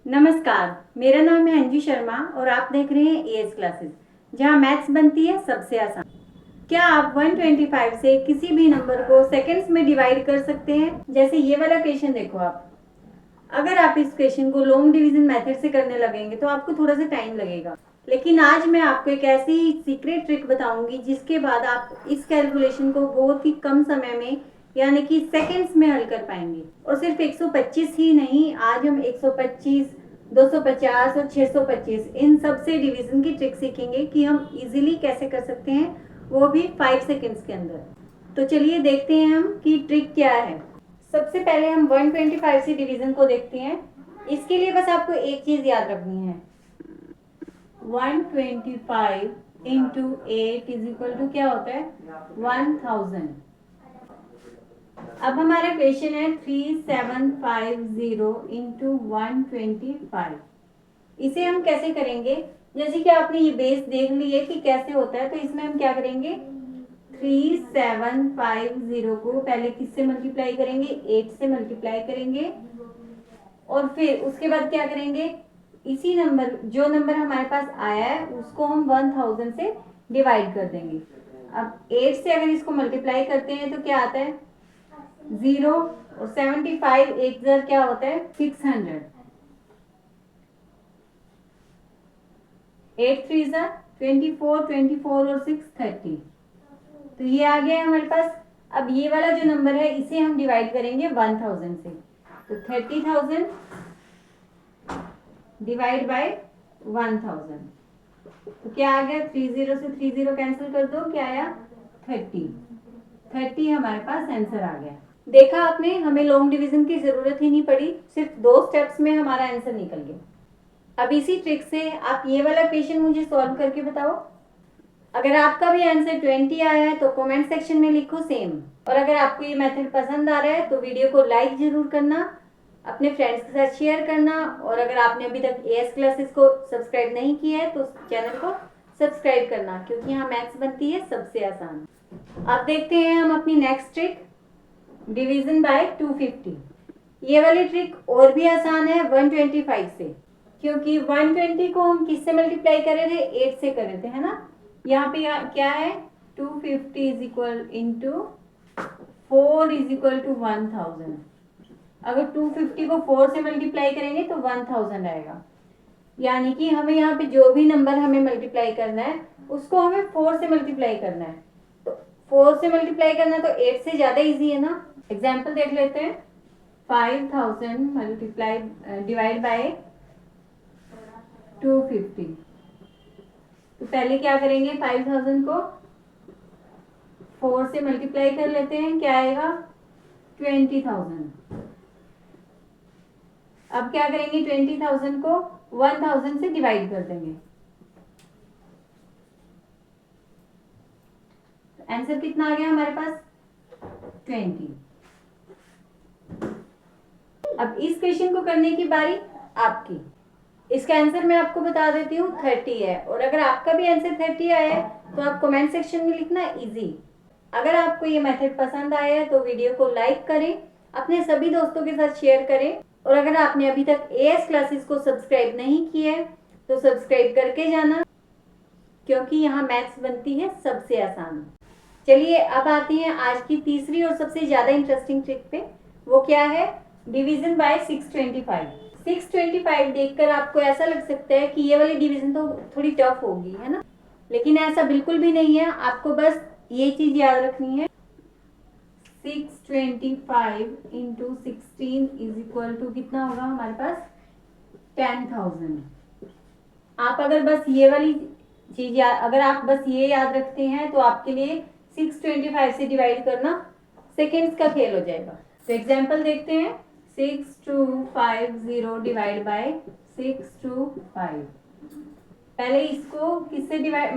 नमस्कार, मेरा नाम है अंजू शर्मा और आप देख रहे हैं एएस क्लासेस, जहां मैथ्स बनती है सबसे आसान। क्या आप 125 से किसी भी नंबर को सेकंड्स में डिवाइड कर सकते हैं? जैसे ये वाला क्वेश्चन देखो आप। अगर आप इस क्वेश्चन को लॉन्ग डिवीजन मेथड से करने लगेंगे तो आपको थोड़ा सा टाइम लगेगा, लेकिन आज मैं आपको एक ऐसी सीक्रेट ट्रिक बताऊंगी जिसके बाद आप इस कैलकुलेशन को बहुत ही कम समय में यानी कि सेकंड्स में हल कर पाएंगे। और सिर्फ 125 ही नहीं, आज हम 125, 250 और 625 इन सब से डिवीजन की ट्रिक सीखेंगे कि हम इजीली कैसे कर सकते हैं, वो भी 5 सेकंड्स के अंदर। तो चलिए देखते हैं हम कि ट्रिक क्या है। सबसे पहले हम 125 से डिवीजन को देखते हैं। इसके लिए बस आपको एक चीज याद रखनी है, 125 इंटू 8 इज इक्वल टू क्या होता है 1000। अब हमारा क्वेश्चन है 3750 इंटू 125। इसे हम कैसे करेंगे? जैसे कि आपने ये बेस देख लिया कि कैसे होता है, तो इसमें हम क्या करेंगे, 3750 को पहले किससे मल्टीप्लाई करेंगे, 8 से मल्टीप्लाई करेंगे और फिर उसके बाद क्या करेंगे, इसी नंबर जो नंबर हमारे पास आया है उसको हम 1000 से डिवाइड कर देंगे। अब 8 से अगर इसको मल्टीप्लाई करते हैं तो क्या आता है 0 और 75 एक जर क्या होता है 600। 8 3 24, 24 और 6 30। तो ये आ गया है हमारे पास। अब ये वाला जो नंबर है इसे हम डिवाइड करेंगे 1000 से, तो 30,000 डिवाइड बाय 1000। तो क्या आ गया, 30 से 30 कैंसिल कर दो, क्या आया 30 हमारे पास आंसर आ गया। देखा आपने, हमें लॉन्ग डिवीजन की जरूरत ही नहीं पड़ी, सिर्फ 2 स्टेप्स में हमारा आंसर निकल गया। अब इसी ट्रिक से आप ये वाला क्वेश्चन मुझे सॉल्व करके बताओ। अगर आपका भी आंसर 20 आया है तो कमेंट सेक्शन में लिखो सेम। और अगर आपको ये मेथड पसंद आ रहा है तो वीडियो को लाइक जरूर करना, अपने फ्रेंड्स के साथ शेयर करना, और अगर आपने अभी तक एएस क्लासेस को सब्सक्राइब नहीं किया है तो चैनल को सब्सक्राइब करना, क्योंकि यहाँ मैथ्स बनती है सबसे आसान। अब देखते हैं हम अपनी नेक्स्ट ट्रिक, डिवीजन बाय 250। ये वाली ट्रिक और भी आसान है 125 से, क्योंकि 120 को हम किससे मल्टीप्लाई कर रहे थे, 8 से कर रहे थे, है ना। यहाँ पे क्या है 250 is equal into 4 is equal to 1000। अगर 250 को 4 से मल्टीप्लाई करेंगे तो 1000 आएगा, यानी कि हमें यहाँ पे जो भी नंबर हमें मल्टीप्लाई करना है उसको हमें 4 से मल्टीप्लाई करना है। तो 4 से मल्टीप्लाई करना तो 8 से ज्यादा इजी है ना। एग्जाम्पल देख लेते हैं, 5000 मल्टीप्लाई डिवाइड बाय 250। तो पहले क्या करेंगे, 5000 को 4 से मल्टीप्लाई कर लेते हैं, क्या आएगा 20,000। अब क्या करेंगे, 20,000 को 1000 से डिवाइड कर देंगे। आंसर कितना आ गया हमारे पास 20। अब इस क्वेश्चन को करने की बारी आपकी। इसका आंसर मैं आपको बता देती हूँ 30 है, और अगर आपका भी आंसर 30 आया है तो आप कमेंट सेक्शन में लिखना इजी। अगर आपको ये मेथड पसंद आया है तो वीडियो को लाइक करें, अपने सभी दोस्तों के साथ शेयर करें, और अगर आपने अभी तक एएस क्लासेस को सब्सक्राइब नहीं किया है तो सब्सक्राइब करके जाना, क्योंकि यहाँ मैथ्स बनती है सबसे आसान। चलिए अब आती हैं आज की तीसरी और सबसे ज्यादा इंटरेस्टिंग ट्रिक पे। वो क्या है, डिवीजन बाय 625। 625 देखकर आपको ऐसा लग सकता है कि ये वाली डिवीजन तो थोड़ी टफ होगी, है ना, लेकिन ऐसा बिल्कुल भी नहीं है। आपको बस ये चीज याद रखनी है, 625 इंटू 16 इज इक्वल टू कितना होगा हमारे पास 10,000। आप अगर बस ये वाली चीज अगर आप बस ये याद रखते हैं तो आपके लिए 625 से डिवाइड करना सेकेंड्स का खेल हो जाएगा। तो एग्जांपल देखते हैं, 6250 डिवाइड बाय 625। पहले इसको किससे डिवाइड,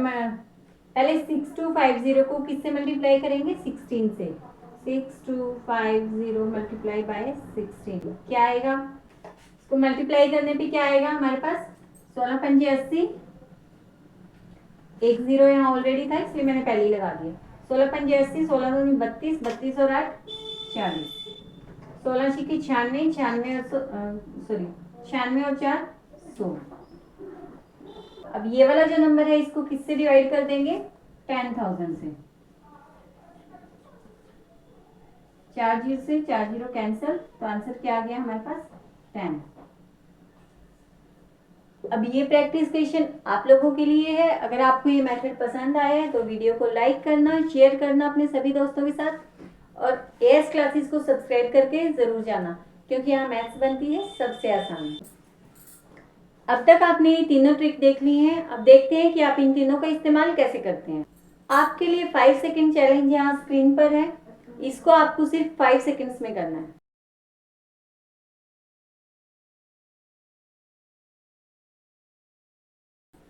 पहले 6250 को किससे मल्टीप्लाई करेंगे 16 से। 6250 मल्टीप्लाई बाय 16 क्या आएगा, इसको मल्टीप्लाई करने पे क्या आएगा हमारे पास 16 पंजे 80। एक जीरो यहाँ ऑलरेडी था इसलिए मैंने पहले ही लगा दिया। 16 पंजे 80, 16 32, 32 और 8 40, 16 छिकी 96, 96 और सॉरी 96 और 4 100। अब ये वाला जो नंबर है इसको किससे डिवाइड कर देंगे? 10,000 से। 4 जीरो से 4 जीरो कैंसिल, तो आंसर क्या आ गया हमारे पास? 10। अब ये प्रैक्टिस क्वेश्चन आप लोगों के लिए है। अगर आपको ये मेथड पसंद आया है तो वीडियो को लाइक करना, शेयर करना अपने सभी दोस्तों के साथ, और एएस क्लासेस को सब्सक्राइब करके जरूर जाना, क्योंकि यहाँ मैथ्स बनती है सबसे आसान। अब तक आपने ये तीनों ट्रिक देख ली हैं। अब देखते हैं कि आप इन तीनों का इस्तेमाल कैसे करते हैं। आपके लिए 5 सेकेंड चैलेंज यहाँ स्क्रीन पर है। इसको आपको सिर्फ 5 सेकेंड्स में करना है।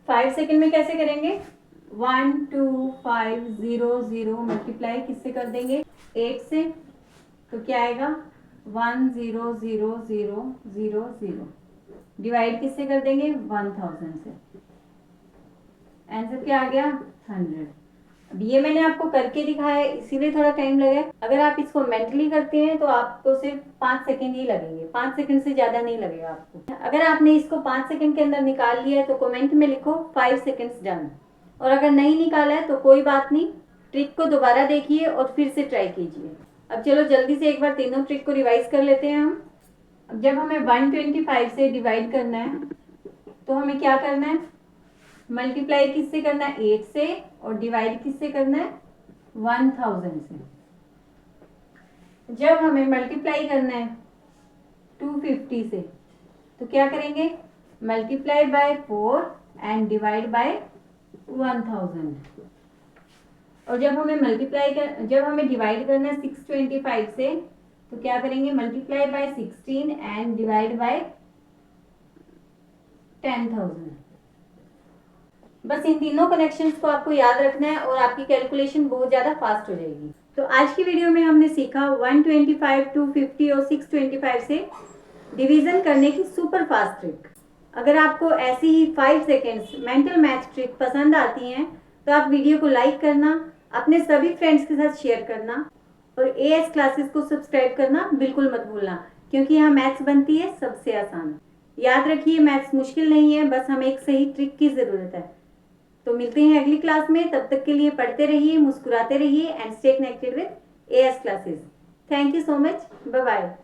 5 सेकेंड में कैसे करेंगे? 1 2 5 0 0 मल्टीप्लाई किससे कर देंगे? 8 से। तो क्या आएगा? 1 0 0 0 0 0। डिवाइड किससे कर देंगे? 1000 से। आंसर क्या आ गया? 100। अब ये मैंने आपको करके दिखाया है, इसीलिए थोड़ा टाइम लगा। अगर आप इसको मेंटली करते हैं तो आपको सिर्फ 5 सेकेंड ही लगेंगे, 5 सेकेंड से ज्यादा नहीं लगेगा आपको। अगर आपने इसको 5 सेकेंड के अंदर निकाल लिया है तो कमेंट में लिखो 5 सेकेंड्स डन। और अगर नहीं निकाला है तो कोई बात नहीं, ट्रिक को दोबारा देखिए और फिर से ट्राई कीजिए। अब चलो जल्दी से एक बार तीनों ट्रिक को रिवाइज कर लेते हैं हम। अब जब हमें 125 से डिवाइड करना है तो हमें क्या करना है? मल्टीप्लाई किससे करना है? 8 से। और डिवाइड किससे करना है? 1000 से। जब हमें मल्टीप्लाई करना है 250 से तो क्या करेंगे? Multiply by 4 and divide by 1000। और जब हमें डिवाइड करना है 625 से तो क्या करेंगे? Multiply by 16 and divide by 10,000। बस इन तीनों कनेक्शंस को आपको याद रखना है और आपकी कैलकुलेशन बहुत ज़्यादा फास्ट हो जाएगी। तो आज की वीडियो में हमने सीखा 125, 250 और 625 से डिवीजन करने की सुपर फास्ट ट्रिक। अगर आपको ऐसी ही 5 सेकेंड्स मेंटल मैथ ट्रिक पसंद आती हैं तो आप वीडियो को लाइक करना, अपने सभी फ्रेंड्स के साथ शेयर करना और एएस क्लासेस को सब्सक्राइब करना बिल्कुल मत भूलना, क्योंकि यहाँ मैथ्स बनती है सबसे आसान। याद रखिए, मैथ्स मुश्किल नहीं है, बस हमें एक सही ट्रिक की ज़रूरत है। तो मिलते हैं अगली क्लास में। तब तक के लिए पढ़ते रहिए, मुस्कुराते रहिए and stay connected with AS classes. Thank you so much. Bye bye.